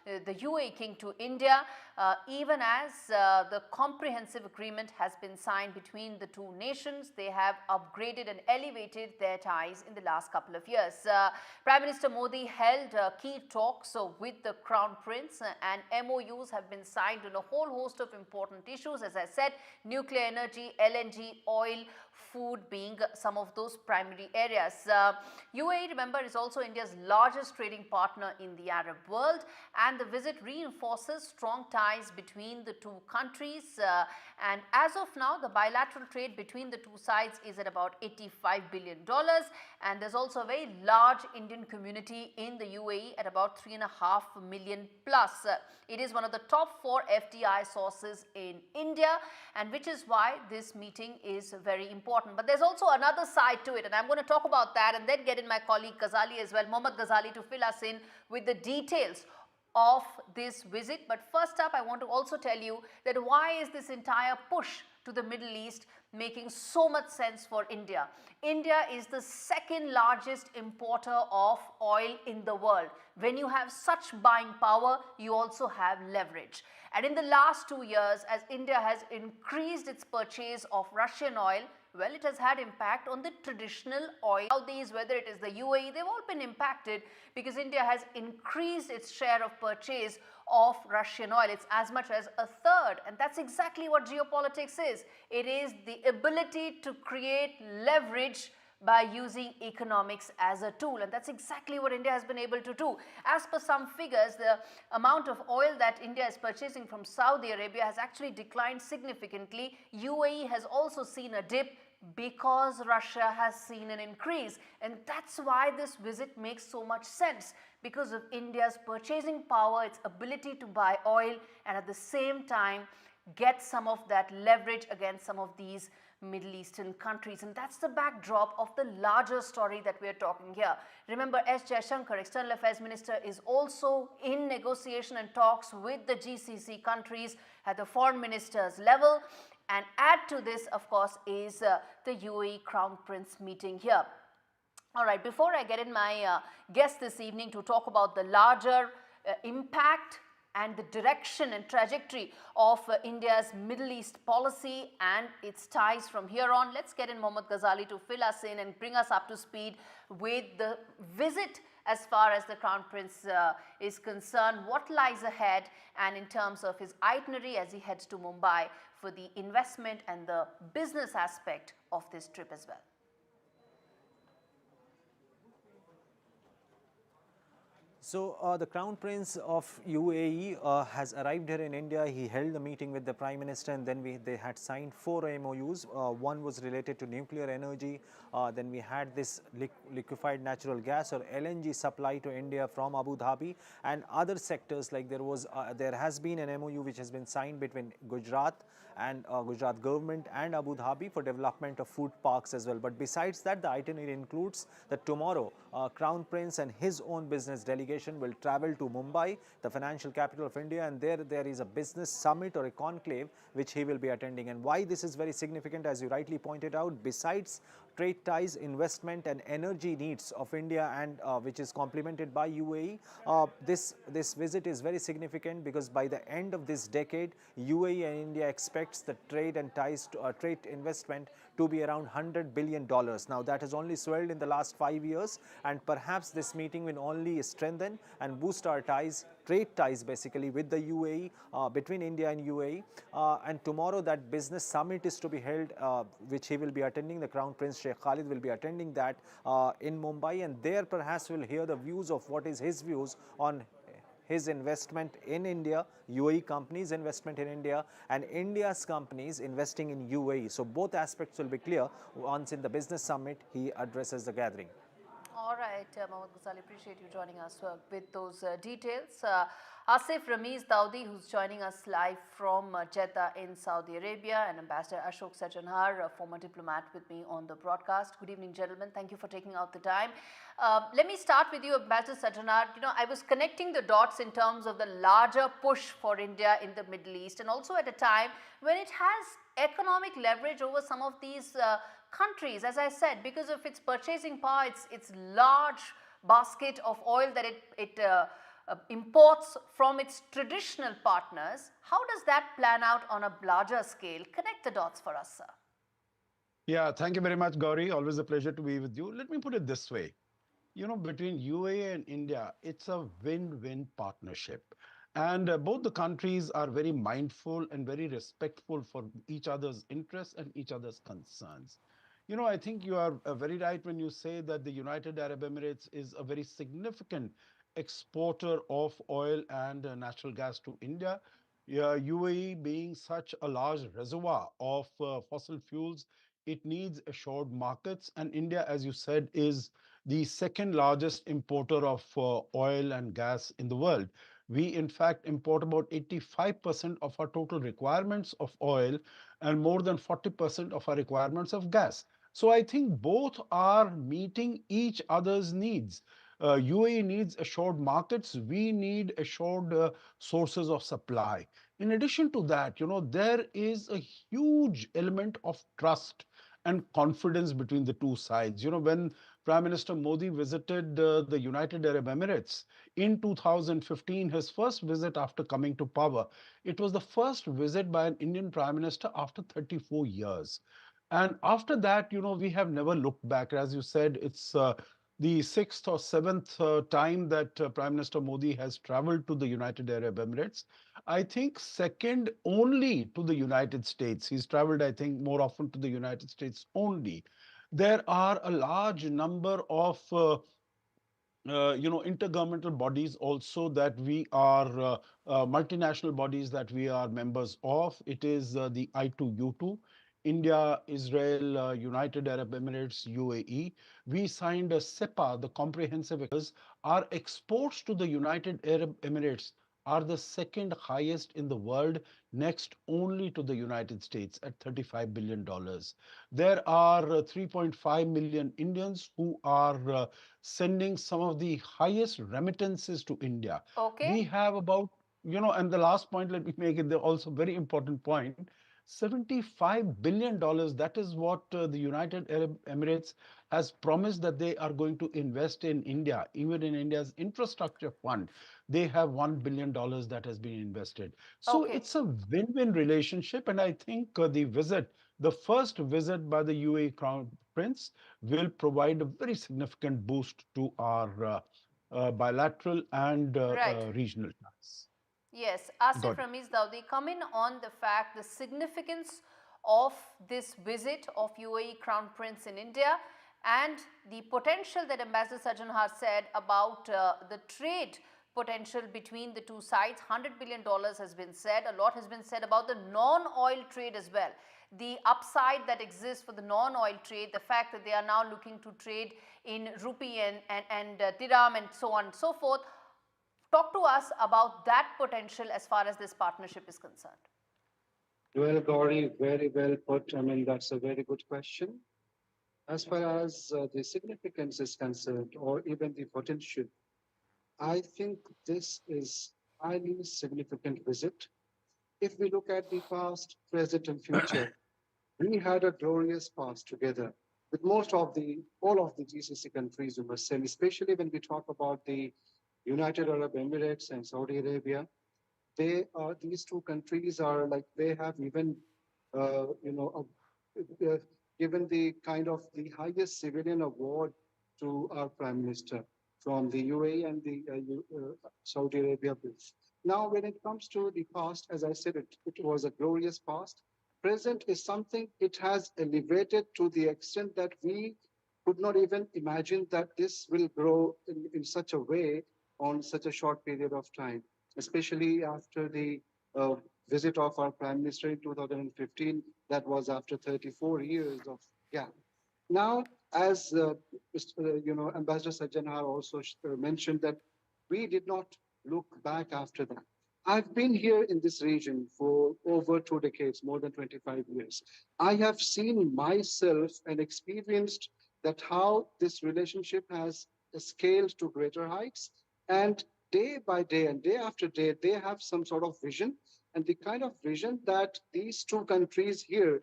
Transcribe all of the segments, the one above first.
the UAE king to India, even as the comprehensive agreement has been signed between the two nations. They have upgraded and elevated their ties in the last couple of years. Prime Minister Modi held key talks with the Crown Prince, and MOUs have been signed on a whole host of important issues. As I said, nuclear energy, LNG, oil, food being some of those primary areas. UAE, remember, is also India's largest trading partner in the Arab world, and the visit reinforces strong ties between the two countries. And as of now, the bilateral trade between the two sides is at about $85 billion, and there's also a very large Indian community in the UAE at about 3.5 million plus. It is one of the top 4 FDI sources in India, and which is why this meeting is very important. But there's also another side to it, and I'm going to talk about that and then get in my colleague Ghazali as well, Mohammad Ghazali, to fill us in with the details of this visit. But first up, I want to also tell you that why is this entire push to the Middle East making so much sense for India. India is the second largest importer of oil in the world. When you have such buying power, you also have leverage. And in the last 2 years, as India has increased its purchase of Russian oil, well, it has had impact on the traditional oil. Saudis, whether it is the UAE, they've all been impacted because India has increased its share of purchase of Russian oil. It's as much as a third, and that's exactly what geopolitics is. It is the ability to create leverage by using economics as a tool, and that's exactly what India has been able to do. As per some figures, the amount of oil that India is purchasing from Saudi Arabia has actually declined significantly. UAE has also seen a dip because Russia has seen an increase, and that's why this visit makes so much sense, because of India's purchasing power, its ability to buy oil, and at the same time get some of that leverage against some of these Middle Eastern countries. And that's the backdrop of the larger story that we are talking here. Remember, S. Jaishankar, External Affairs Minister, is also in negotiation and talks with the GCC countries at the foreign ministers level. And add to this, of course, is the UAE Crown Prince meeting here. All right, before I get in my guest this evening to talk about the larger impact and the direction and trajectory of India's Middle East policy and its ties from here on, let's get in Mohammad Ghazali to fill us in and bring us up to speed with the visit as far as the Crown Prince is concerned, what lies ahead, and in terms of his itinerary as he heads to Mumbai for the investment and the business aspect of this trip as well. So the Crown Prince of UAE has arrived here in India. He held a meeting with the Prime Minister, and then they had signed 4 MOUs. One was related to nuclear energy. Then we had this liquefied natural gas or LNG supply to India from Abu Dhabi, and other sectors, like there has been an MOU which has been signed between Gujarat and Gujarat government and Abu Dhabi for development of food parks as well. But besides that, the itinerary includes that tomorrow Crown Prince and his own business delegation will travel to Mumbai, the financial capital of India, and there is a business summit or a conclave which he will be attending. And why this is very significant, as you rightly pointed out, besides trade ties, investment and energy needs of India, and which is complemented by UAE. This visit is very significant because by the end of this decade, UAE and India expects the trade and ties to trade investment to be around $100 billion. Now that has only swelled in the last 5 years, and perhaps this meeting will only strengthen and boost our ties, trade ties basically, with the UAE, between India and UAE. And tomorrow that business summit is to be held, which he will be attending. The Crown Prince Sheikh Khalid will be attending that in Mumbai, and there perhaps we'll hear the views of what is his views on his investment in India, UAE companies' investment in India, and India's companies investing in UAE. So both aspects will be clear once in the business summit he addresses the gathering. All right, Mohammad Ghazali, appreciate you joining us with those details. Asif Ramiz Daudi, who's joining us live from Jeddah in Saudi Arabia, and Ambassador Ashok Sajanhar, a former diplomat, with me on the broadcast. Good evening, gentlemen. Thank you for taking out the time. Let me start with you, Ambassador Sajanhar. You know, I was connecting the dots in terms of the larger push for India in the Middle East, and also at a time when it has economic leverage over some of these countries, as I said, because of its purchasing power, its large basket of oil that it imports from its traditional partners. How does that plan out on a larger scale? Connect the dots for us, sir. Yeah, thank you very much, Gaurie. Always a pleasure to be with you. Let me put it this way. Between UAE and India, it's a win-win partnership. And both the countries are very mindful and very respectful for each other's interests and each other's concerns. I think you are very right when you say that the United Arab Emirates is a very significant exporter of oil and natural gas to India. Yeah, UAE being such a large reservoir of fossil fuels, it needs assured markets. And India, as you said, is the second largest importer of oil and gas in the world. We, in fact, import about 85% of our total requirements of oil and more than 40% of our requirements of gas. So I think both are meeting each other's needs. UAE needs assured markets. We need assured sources of supply. In addition to that, there is a huge element of trust and confidence between the two sides. When Prime Minister Modi visited the United Arab Emirates in 2015, his first visit after coming to power, it was the first visit by an Indian Prime Minister after 34 years. And after that, we have never looked back. As you said, it's the sixth or seventh time that Prime Minister Modi has traveled to the United Arab Emirates. I think second only to the United States. He's traveled, I think, more often to the United States only. There are a large number of intergovernmental bodies also that we are multinational bodies that we are members of. It is the I2U2, India, Israel, United Arab Emirates, UAE. We signed a SEPA, the comprehensive. Our exports to the United Arab Emirates are the second highest in the world, next only to the United States at $35 billion. There are 3.5 million Indians who are sending some of the highest remittances to India. Okay. We have about, and the last point, let me make it also very important point, $75 billion. That is what the United Arab Emirates has promised that they are going to invest in India, even in India's infrastructure fund. They have $1 billion that has been invested. So Okay. it's a win-win relationship. And I think the first visit by the UAE Crown Prince will provide a very significant boost to our bilateral and Right. regional ties. Yes, Asif Got it. Ramiz Daudi, come in on the fact, the significance of this visit of UAE Crown Prince in India and the potential that Ambassador Sajjanhar said about the trade potential between the two sides. $100 billion has been said. A lot has been said about the non-oil trade as well. The upside that exists for the non-oil trade, the fact that they are now looking to trade in rupee and dirham and so on and so forth. Talk to us about that potential as far as this partnership is concerned. Well, Gaurie, very well put. I mean, that's a very good question. As far as the significance is concerned, or even the potential, I think this is highly significant visit. If we look at the past, present, and future, we had a glorious past together with all of the GCC countries, we must say, especially when we talk about the United Arab Emirates and Saudi Arabia. These two countries are like, they have even, given the kind of the highest civilian award to our Prime Minister from the UAE and the Saudi Arabia. Now, when it comes to the past, as I said, it was a glorious past. Present is something it has elevated to the extent that we could not even imagine that this will grow in such a way on such a short period of time, especially after the visit of our Prime Minister in 2015. That was after 34 years of gap. Now, as Ambassador Sajjanhar also mentioned, that we did not look back after that. I've been here in this region for over 2 decades, more than 25 years. I have seen myself and experienced that how this relationship has scaled to greater heights. And day by day and day after day, they have some sort of vision. And the kind of vision that these two countries here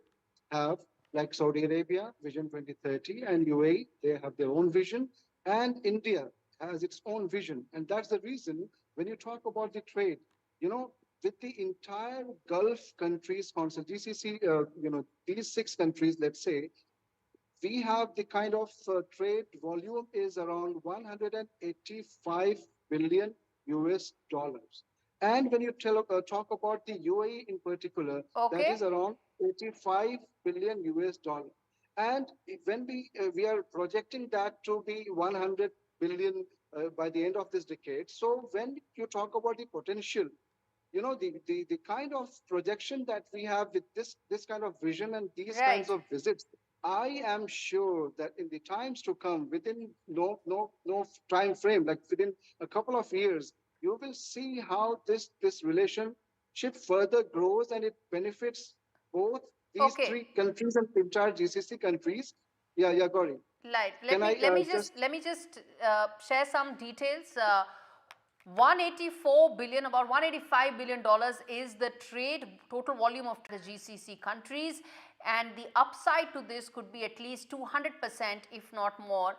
have, like Saudi Arabia, Vision 2030, and UAE, they have their own vision. And India has its own vision. And that's the reason when you talk about the trade, with the entire Gulf countries council, GCC, these 6 countries, let's say, we have the kind of trade volume is around 185 billion US dollars. And when you talk about the UAE in particular, that is around 85 billion US dollars. And when we are projecting that to be 100 billion by the end of this decade. So when you talk about the potential, the kind of projection that we have with this kind of vision and these kinds of visits, I am sure that in the times to come, within no time frame, like within a couple of years, you will see how this relationship further grows and it benefits both these 3 countries and entire GCC countries. Yeah, Gaurie. Right. Let me just share some details. 184 billion, about 185 billion dollars is the trade total volume of the GCC countries, and the upside to this could be at least 200%, if not more.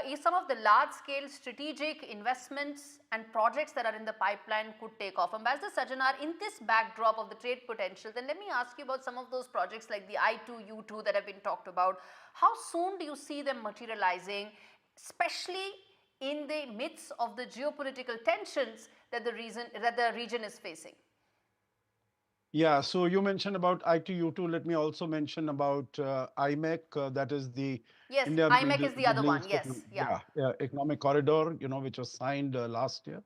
If some of the large-scale strategic investments and projects that are in the pipeline could take off. Ambassador Sajjanar, in this backdrop of the trade potential, then let me ask you about some of those projects like the I2U2 that have been talked about. How soon do you see them materializing, especially in the midst of the geopolitical tensions that the region is facing? Yeah, so you mentioned about I2U2. Let me also mention about IMEC, that is the India IMEC is the other one. Yes, economic corridor, which was signed last year.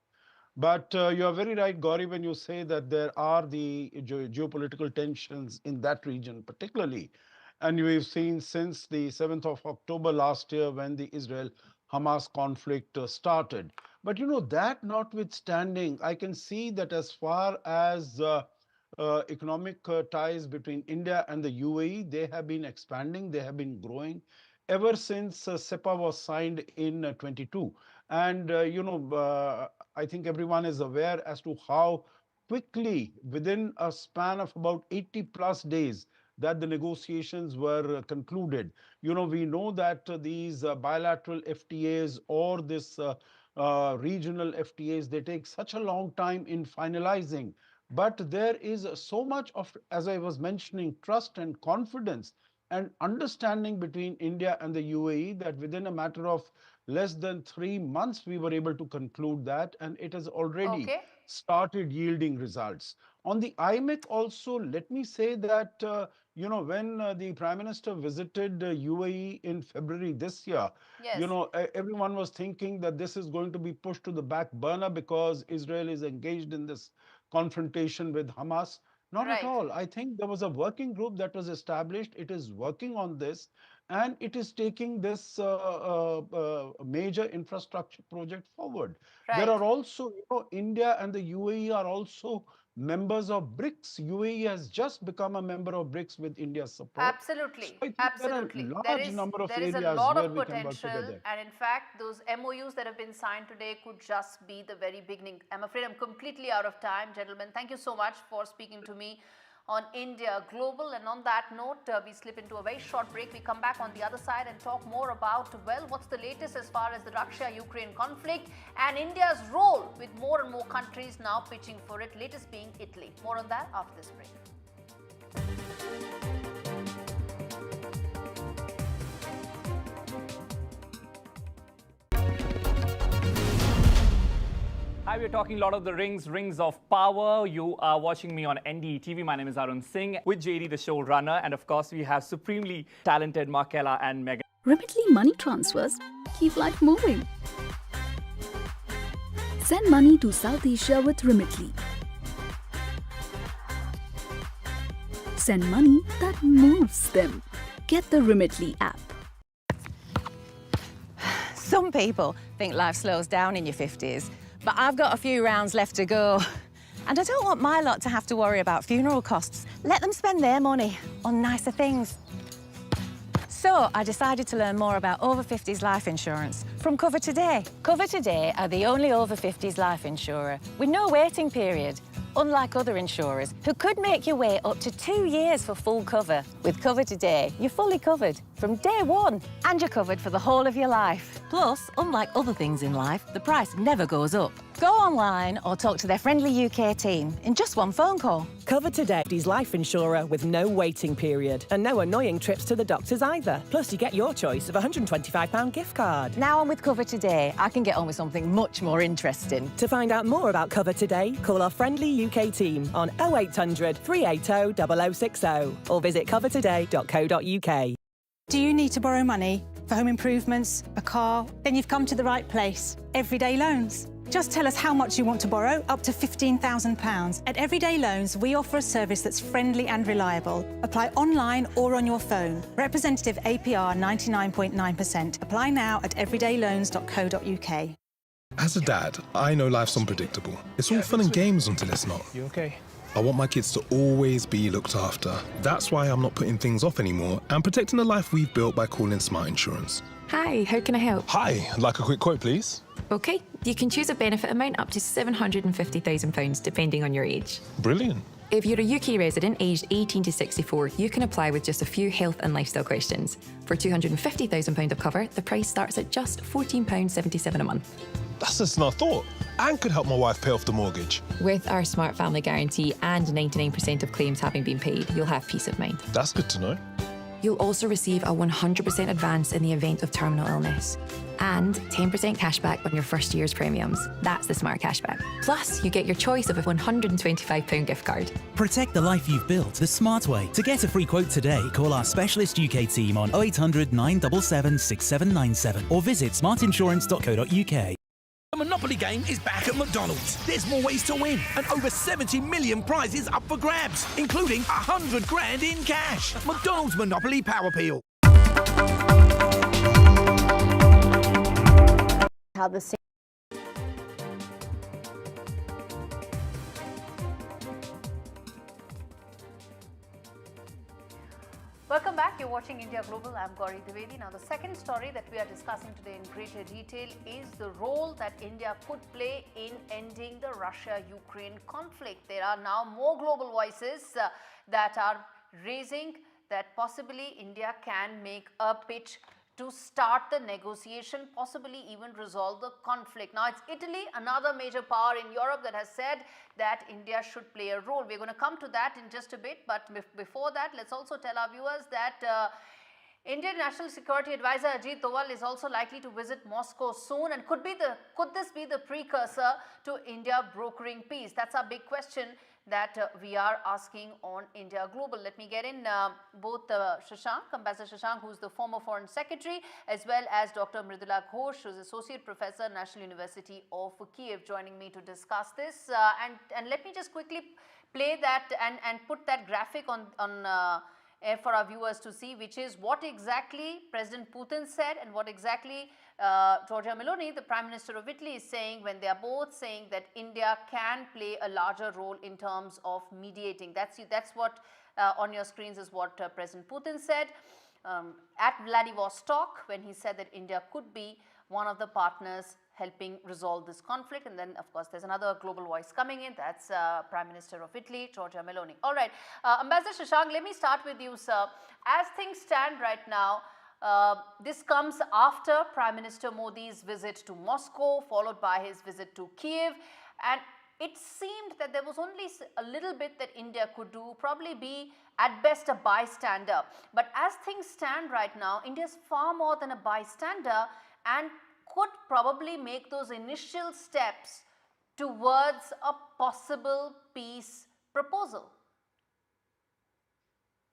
But you are very right, Gaurie, when you say that there are the geopolitical tensions in that region, particularly. And we've seen since the 7th of October last year when the Israel-Hamas conflict started. But that notwithstanding, I can see that as far as economic ties between India and the UAE, they have been expanding, they have been growing ever since CEPA was signed in 22. And, I think everyone is aware as to how quickly, within a span of about 80 plus days, that the negotiations were concluded. We know that these bilateral FTAs or this regional FTAs, they take such a long time in finalizing. But there is so much of, as I was mentioning, trust and confidence and understanding between India and the UAE that within a matter of less than 3 months, we were able to conclude that, and it has already started yielding results. On the IMEC also, let me say that, when the Prime Minister visited UAE in February this year, everyone was thinking that this is going to be pushed to the back burner because Israel is engaged in this confrontation with Hamas. Not at all. I think there was a working group that was established. It is working on this, and it is taking this major infrastructure project forward. There are also, India and the UAE are also members of BRICS. UAE has just become a member of BRICS with India's support. Absolutely. So Absolutely. there are a large number of areas there is a lot where of we can work potential, together. and in fact, those MOUs that have been signed today could just be the very beginning. I'm afraid I'm completely out of time, gentlemen. Thank you so much for speaking to me on India Global. And on that note, we slip into a very short break. We come back on the other side and talk more about, well, what's the latest as far as the Russia-Ukraine conflict and India's role with more and more countries now pitching for it, latest being Italy. More on that after this break. Hi, we're talking Lord of the Rings, Rings of Power. You are watching me on NDTV. My name is Arun Singh with JD, the showrunner. And of course, we have supremely talented Markella and Megan. Remitly money transfers keep life moving. Send money to South Asia with Remitly. Send money that moves them. Get the Remitly app. Some people think life slows down in your 50s. But I've got a few rounds left to go. And I don't want my lot to have to worry about funeral costs. Let them spend their money on nicer things. So I decided to learn more about over 50s life insurance from Cover Today. Cover Today are the only over 50s life insurer with no waiting period, unlike other insurers who could make you wait up to 2 years for full cover. With Cover Today, you're fully covered from day one. And you're covered for the whole of your life. Plus, unlike other things in life, the price never goes up. Go online or talk to their friendly UK team in just one phone call. Cover Today's life insurer with no waiting period and no annoying trips to the doctors either. Plus, you get your choice of a £125 gift card. Now I'm with Cover Today, I can get on with something much more interesting. To find out more about Cover Today, call our friendly UK team on 0800 380 0060 or visit covertoday.co.uk. Do you need to borrow money for home improvements, a car? Then you've come to the right place. Everyday Loans. Just tell us how much you want to borrow, up to £15,000. At Everyday Loans, we offer a service that's friendly and reliable. Apply online or on your phone. Representative APR 99.9%. Apply now at everydayloans.co.uk. As a dad, I know life's unpredictable. It's all fun and games until it's not. You okay? I want my kids to always be looked after. That's why I'm not putting things off anymore and protecting the life we've built by calling Smart Insurance. Hi, how can I help? Hi, I'd like a quick quote, please. OK, you can choose a benefit amount up to £750,000 depending on your age. Brilliant. If you're a UK resident aged 18 to 64, you can apply with just a few health and lifestyle questions. For £250,000 of cover, the price starts at just £14.77 a month. That's less than I thought. And could help my wife pay off the mortgage. With our Smart Family Guarantee and 99% of claims having been paid, you'll have peace of mind. That's good to know. You'll also receive a 100% advance in the event of terminal illness. And 10% cashback on your first year's premiums. That's the Smart Cashback. Plus, you get your choice of a £125 gift card. Protect the life you've built the smart way. To get a free quote today, call our specialist UK team on 0800 977 6797 or visit smartinsurance.co.uk. The Monopoly game is back at McDonald's. There's more ways to win and over 70 million prizes up for grabs, including 100 grand in cash. McDonald's Monopoly Power Peel. How the Welcome back. You're watching India Global. I'm Gaurie, Dwivedi. Now, the second story that we are discussing today in greater detail is the role that India could play in ending the Russia-Ukraine conflict. There are now more global voices that are raising that possibly India can make a pitch to start the negotiation, possibly even resolve the conflict. Now, it's Italy, another major power in Europe, that has said that India should play a role. We're going to come to that in just a bit, but before that, let's also tell our viewers that Indian National Security Adviser Ajit Doval is also likely to visit Moscow soon, and could this be the precursor to India brokering peace? That's our big question that we are asking on India Global. Let me get in both Shashank, Ambassador Shashank, who's the former Foreign Secretary, as well as Dr. Mridula Ghosh, who's Associate Professor at National University of Kiev, joining me to discuss this. And let me just quickly play that and put that graphic on air for our viewers to see, which is what exactly President Putin said and what exactly Giorgia Meloni, the Prime Minister of Italy, is saying when they are both saying that India can play a larger role in terms of mediating. That's what on your screens is what President Putin said at Vladivostok, when he said that India could be one of the partners helping resolve this conflict. And then, of course, there's another global voice coming in. That's Prime Minister of Italy, Giorgia Meloni. All right, Ambassador Shashank, let me start with you, sir. As things stand right now, this comes after Prime Minister Modi's visit to Moscow, followed by his visit to Kiev. And it seemed that there was only a little bit that India could do, probably be at best a bystander. But as things stand right now, India is far more than a bystander and could probably make those initial steps towards a possible peace proposal.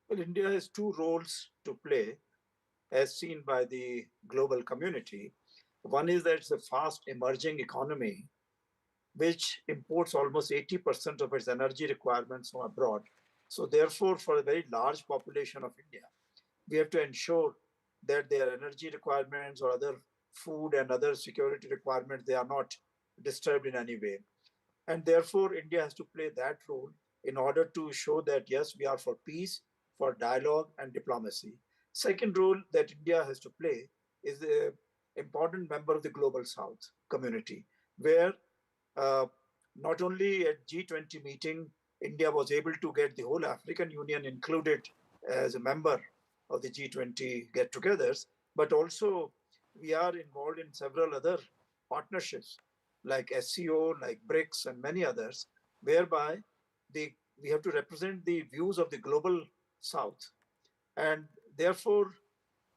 Well, India has two roles to play, as seen by the global community. One is that it's a fast emerging economy, which imports almost 80% of its energy requirements from abroad. So therefore, for a very large population of India, we have to ensure that their energy requirements or other food and other security requirements, they are not disturbed in any way. And therefore, India has to play that role in order to show that, yes, we are for peace, for dialogue and diplomacy. Second role that India has to play is an important member of the Global South community, where not only at G20 meeting, India was able to get the whole African Union included as a member of the G20 get-togethers, but also we are involved in several other partnerships like SCO, like BRICS, and many others, whereby we have to represent the views of the global South. And therefore,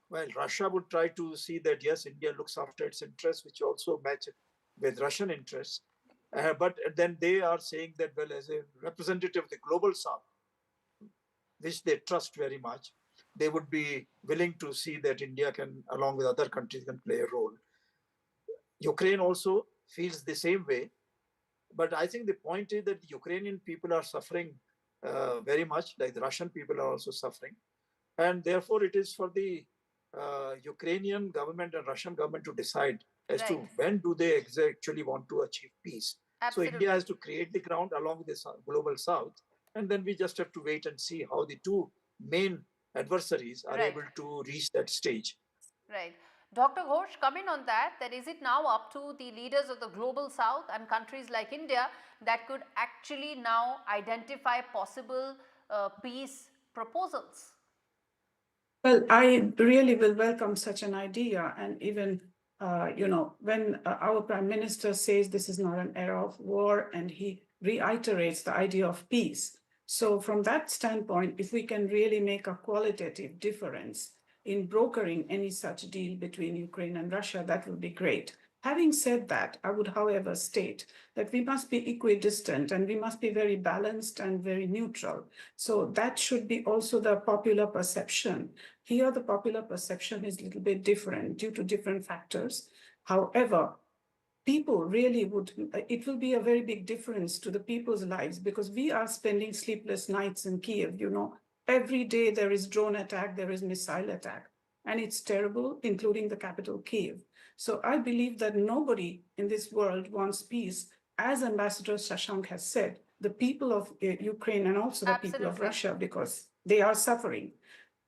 while Russia would try to see that, yes, India looks after its interests, which also match with Russian interests, but then they are saying that, well, as a representative of the global South, which they trust very much, they would be willing to see that India can, along with other countries, can play a role. Ukraine also feels the same way. But I think the point is that the Ukrainian people are suffering very much, like the Russian people are also suffering. And therefore, it is for the Ukrainian government and Russian government to decide as to when do they actually want to achieve peace. Absolutely. So India has to create the ground along with the global South. And then we just have to wait and see how the two main adversaries are able to reach that stage. Right. Dr. Ghosh, come in on that is it now up to the leaders of the global South and countries like India that could actually now identify possible peace proposals? Well, I really will welcome such an idea. And even, when our Prime Minister says this is not an era of war, and he reiterates the idea of peace. So from that standpoint, if we can really make a qualitative difference in brokering any such deal between Ukraine and Russia, that would be great. Having said that, I would, however, state that we must be equidistant and we must be very balanced and very neutral. So that should be also the popular perception. Here, the popular perception is a little bit different due to different factors. However, people really it will be a very big difference to the people's lives, because we are spending sleepless nights in Kiev. Every day there is drone attack, there is missile attack, and it's terrible, including the capital, Kiev. So I believe that nobody in this world wants peace. As Ambassador Shashank has said, the people of Ukraine and also the people of Russia, because they are suffering.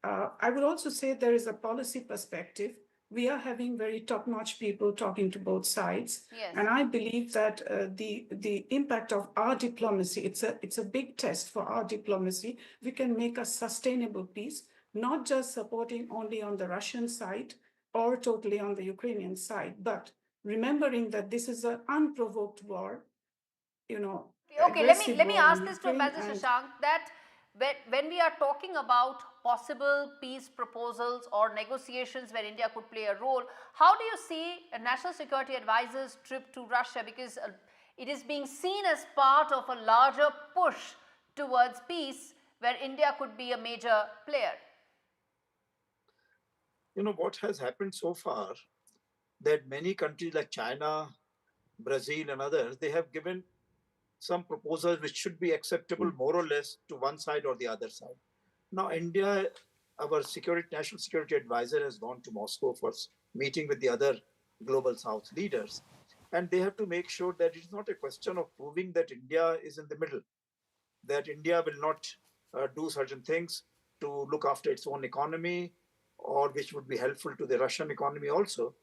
I would also say there is a policy perspective. We are having very top-notch people talking to both sides. Yes. And I believe that the impact of our diplomacy, it's a big test for our diplomacy. We can make a sustainable peace, not just supporting only on the Russian side or totally on the Ukrainian side, but remembering that this is an unprovoked war, Okay, let me ask this to Ambassador Shashank, that when we are talking about possible peace proposals or negotiations where India could play a role, how do you see a National Security Advisor's trip to Russia? Because it is being seen as part of a larger push towards peace where India could be a major player. What has happened so far, that many countries like China, Brazil, and others, they have given some proposals which should be acceptable more or less to one side or the other side. Now, India, our National Security Advisor has gone to Moscow for meeting with the other global South leaders. And they have to make sure that it's not a question of proving that India is in the middle, that India will not do certain things to look after its own economy, or which would be helpful to the Russian economy also.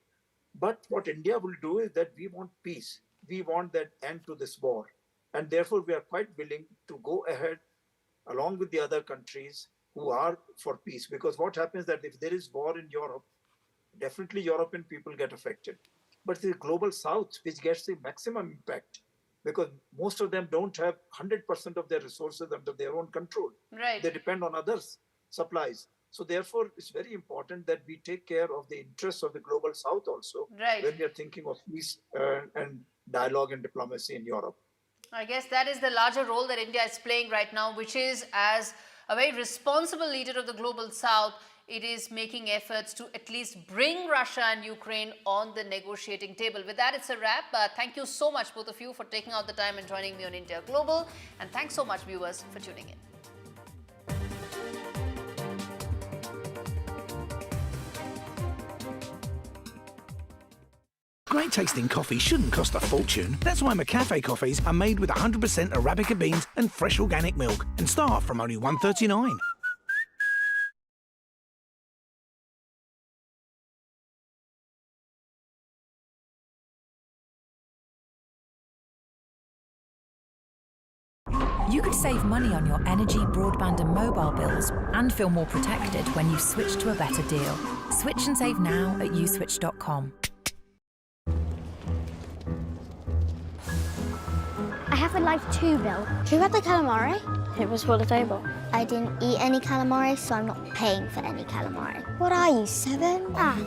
But what India will do is that we want peace. We want that end to this war. And therefore, we are quite willing to go ahead along with the other countries who are for peace. Because what happens that if there is war in Europe, definitely European people get affected. But the global South, which gets the maximum impact, because most of them don't have 100% of their resources under their own control. Right. They depend on others' supplies. So therefore, it's very important that we take care of the interests of the global South also, when we are thinking of peace and dialogue and diplomacy in Europe. I guess that is the larger role that India is playing right now, which is, as a very responsible leader of the global South, it is making efforts to at least bring Russia and Ukraine on the negotiating table. With that, it's a wrap. Thank you so much, both of you, for taking out the time and joining me on India Global. And thanks so much, viewers, for tuning in. Great tasting coffee shouldn't cost a fortune. That's why McCafe coffees are made with 100% Arabica beans and fresh organic milk and start from only $1.39. You could save money on your energy, broadband and mobile bills and feel more protected when you switch to a better deal. Switch and save now at uswitch.com. I have a life too, Bill. Who had the calamari? It was for the table. I didn't eat any calamari, so I'm not paying for any calamari. What are you, 7? Ah,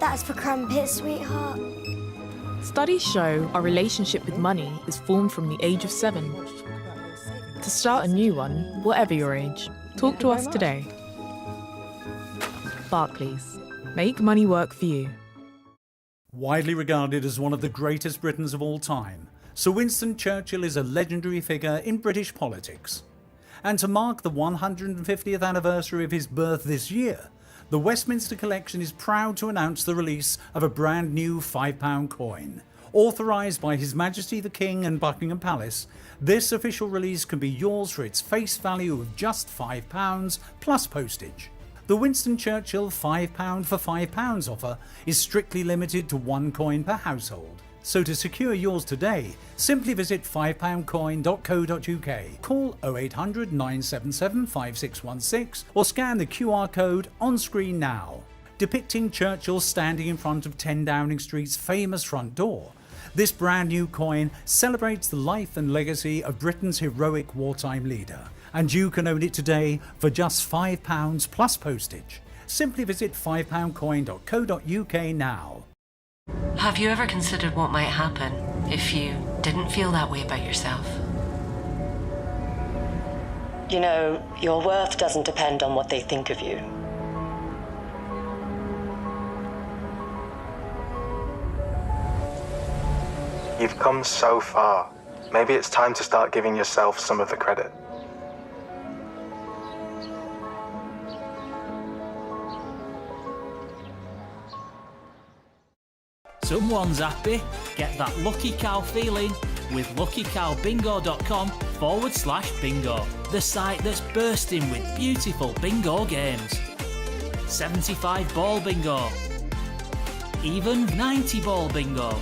that's for crumpets, sweetheart. Studies show our relationship with money is formed from the age of 7. To start a new one, whatever your age, talk to us today. Barclays. Make money work for you. Widely regarded as one of the greatest Britons of all time, Sir Winston Churchill is a legendary figure in British politics. And to mark the 150th anniversary of his birth this year, the Westminster Collection is proud to announce the release of a brand new £5 coin. Authorised by His Majesty the King and Buckingham Palace, this official release can be yours for its face value of just £5 plus postage. The Winston Churchill £5 for £5 offer is strictly limited to 1 coin per household. So to secure yours today, simply visit 5poundcoin.co.uk, call 0800 977 5616 or scan the QR code on screen now. Depicting Churchill standing in front of 10 Downing Street's famous front door, this brand new coin celebrates the life and legacy of Britain's heroic wartime leader. And you can own it today for just £5 plus postage. Simply visit 5poundcoin.co.uk now. Have you ever considered what might happen if you didn't feel that way about yourself? You know, your worth doesn't depend on what they think of you. You've come so far. Maybe it's time to start giving yourself some of the credit. Someone's happy. Get that lucky cow feeling with luckycowbingo.com/bingo, the site that's bursting with beautiful bingo games. 75 ball bingo, even 90 ball bingo.